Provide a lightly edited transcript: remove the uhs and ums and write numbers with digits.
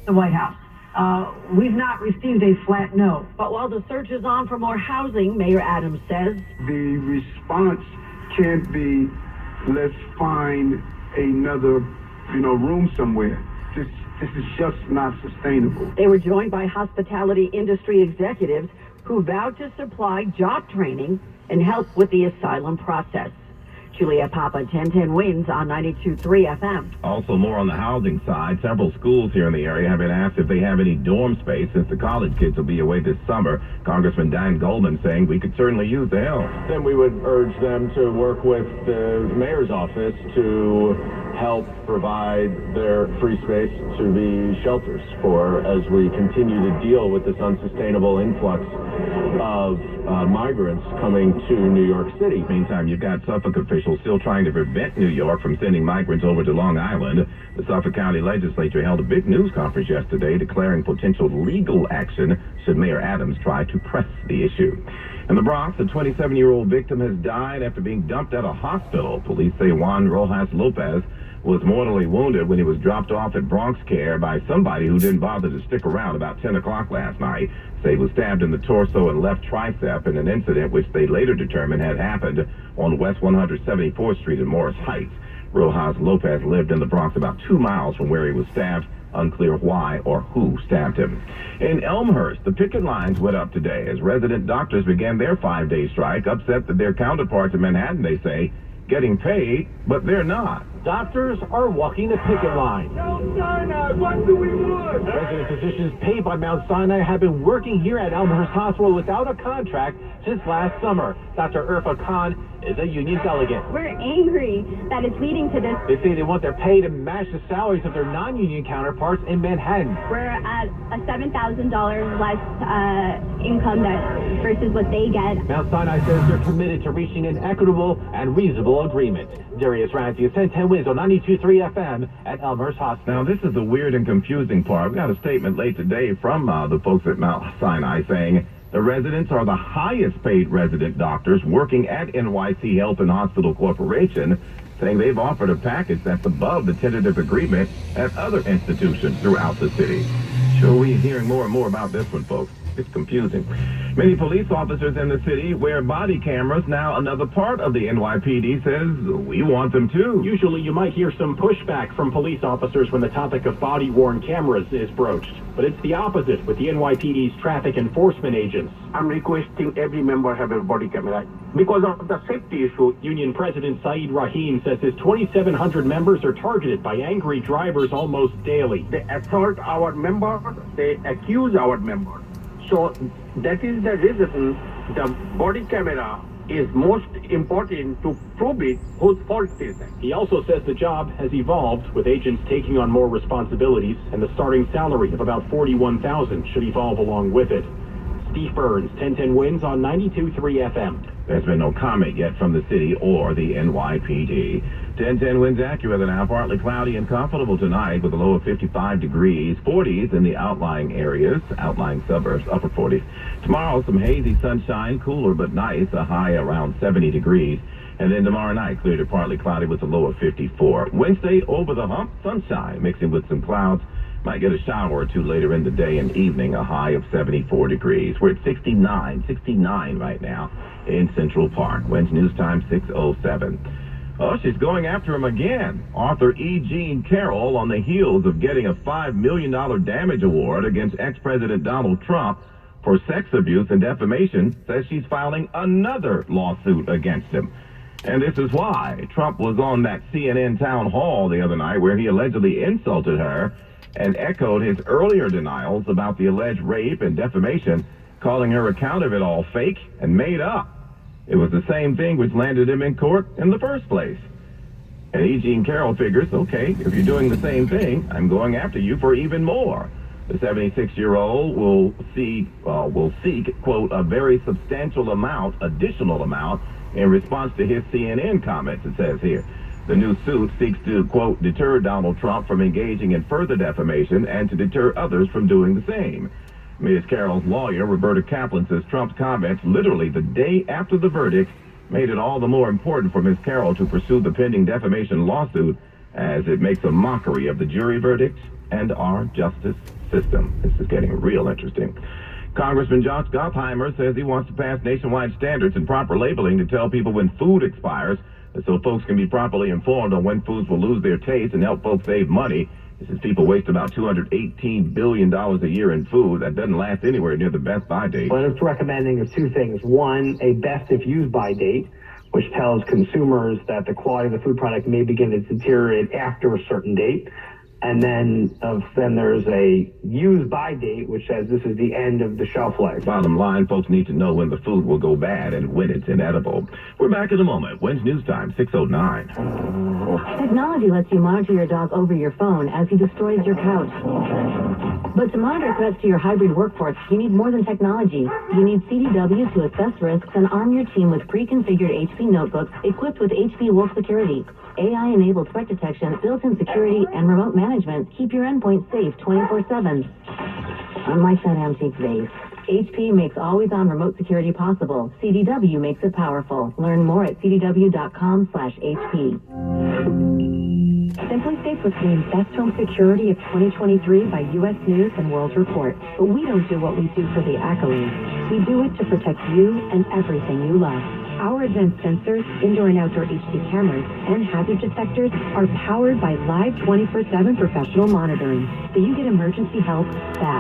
the White House. We've not received a flat no. But while the search is on for more housing, Mayor Adams says the response can't be, let's find another, room somewhere. This is just not sustainable. They were joined by hospitality industry executives who vowed to supply job training and help with the asylum process. Julia Papa, 1010 Wins on 92.3 FM. Also, more on the housing side. Several schools here in the area have been asked if they have any dorm space since the college kids will be away this summer. Congressman Dan Goldman saying we could certainly use the help. Then we would urge them to work with the mayor's office to help provide their free space to the shelters for as we continue to deal with this unsustainable influx of migrants coming to New York City. Meantime, you've got Suffolk officials still trying to prevent New York from sending migrants over to Long Island. The Suffolk County Legislature held a big news conference yesterday declaring potential legal action should Mayor Adams try to press the issue. In the Bronx, a 27-year-old victim has died after being dumped at a hospital. Police say Juan Rojas Lopez was mortally wounded when he was dropped off at Bronx Care by somebody who didn't bother to stick around about 10 o'clock last night. Say he was stabbed in the torso and left tricep in an incident which they later determined had happened on West 174th Street in Morris Heights. Rojas Lopez lived in the Bronx about 2 miles from where he was stabbed. Unclear why or who stabbed him. In Elmhurst, the picket lines went up today as resident doctors began their 5-day strike, upset that their counterparts in Manhattan, they say, getting paid, but they're not. Doctors are walking the picket line. Mount Sinai, what do we want? Resident physicians paid by Mount Sinai have been working here at Elmhurst Hospital without a contract since last summer. Dr. Irfa Khan is a union delegate. We're angry that it's leading to this. They say they want their pay to match the salaries of their non-union counterparts in Manhattan. We're at a $7,000 less income versus what they get. Mount Sinai says they're committed to reaching an equitable and reasonable agreement. Darius Ramsey, 1010 Wins on 92.3 FM at Elmhurst Hospital. Now, this is the weird and confusing part. We got a statement late today from the folks at Mount Sinai saying the residents are the highest paid resident doctors working at NYC Health and Hospital Corporation, saying they've offered a package that's above the tentative agreement at other institutions throughout the city. Sure, we're hearing more and more about this one, folks. It's confusing. Many police officers in the city wear body cameras. Now, another part of the NYPD says we want them too. Usually you might hear some pushback from police officers when the topic of body-worn cameras is broached. But it's the opposite with the NYPD's traffic enforcement agents. I'm requesting every member have a body camera because of the safety issue. Union President Saeed Rahim says his 2,700 members are targeted by angry drivers almost daily. They assault our members, they accuse our members. So that is the reason the body camera is most important to prove it whose fault is it. He also says the job has evolved with agents taking on more responsibilities and the starting salary of about $41,000 should evolve along with it. Steve Burns, 1010 Wins on 92.3 FM. There's been no comment yet from the city or the NYPD. 1010 Winds accurate now, partly cloudy and comfortable tonight with a low of 55 degrees, 40s in the outlying areas, outlying suburbs, upper 40s. Tomorrow, some hazy sunshine, cooler but nice, a high around 70 degrees. And then tomorrow night, clear to partly cloudy with a low of 54. Wednesday, over the hump, sunshine mixing with some clouds. Might get a shower or two later in the day and evening, a high of 74 degrees. We're at 69 right now in Central Park. When's news time? 6:07. Oh, she's going after him again. Author E. Jean Carroll, on the heels of getting a $5 million damage award against ex-President Donald Trump for sex abuse and defamation, says she's filing another lawsuit against him. And this is why. Trump was on that CNN town hall the other night where he allegedly insulted her and echoed his earlier denials about the alleged rape and defamation, calling her account of it all fake and made up. It was the same thing which landed him in court in the first place. And E. Jean Carroll figures, okay, if you're doing the same thing, I'm going after you for even more. The 76-year-old will seek, quote, a very substantial additional amount in response to his CNN comments, it says here. The new suit seeks to, quote, deter Donald Trump from engaging in further defamation and to deter others from doing the same. Ms. Carroll's lawyer, Roberta Kaplan, says Trump's comments literally the day after the verdict made it all the more important for Ms. Carroll to pursue the pending defamation lawsuit as it makes a mockery of the jury verdict and our justice system. This is getting real interesting. Congressman Josh Gottheimer says he wants to pass nationwide standards and proper labeling to tell people when food expires, so folks can be properly informed on when foods will lose their taste and help folks save money. He says people waste about $218 billion a year in food. That doesn't last anywhere near the best by date. What it's recommending is two things. One, a best if used by date, which tells consumers that the quality of the food product may begin to deteriorate after a certain date. And then there's a use by date, which says this is the end of the shelf life. Bottom line, folks need to know when the food will go bad and when it's inedible. We're back in a moment. When's news time? 6:09. Technology lets you monitor your dog over your phone as he destroys your couch. But to monitor threats to your hybrid workforce, you need more than technology. You need CDW to assess risks and arm your team with pre-configured HP notebooks equipped with HP Wolf Security. AI-enabled threat detection, built-in security, and remote management keep your endpoint safe 24/7. Unlike that antique vase, HP makes always-on remote security possible. CDW makes it powerful. Learn more at cdw.com/HP. Simply Safe was named Best Home Security of 2023 by U.S. News and World Report. But we don't do what we do for the accolades. We do it to protect you and everything you love. Our advanced sensors, indoor and outdoor HD cameras, and hazard detectors are powered by live 24/7 professional monitoring, so you get emergency help fast.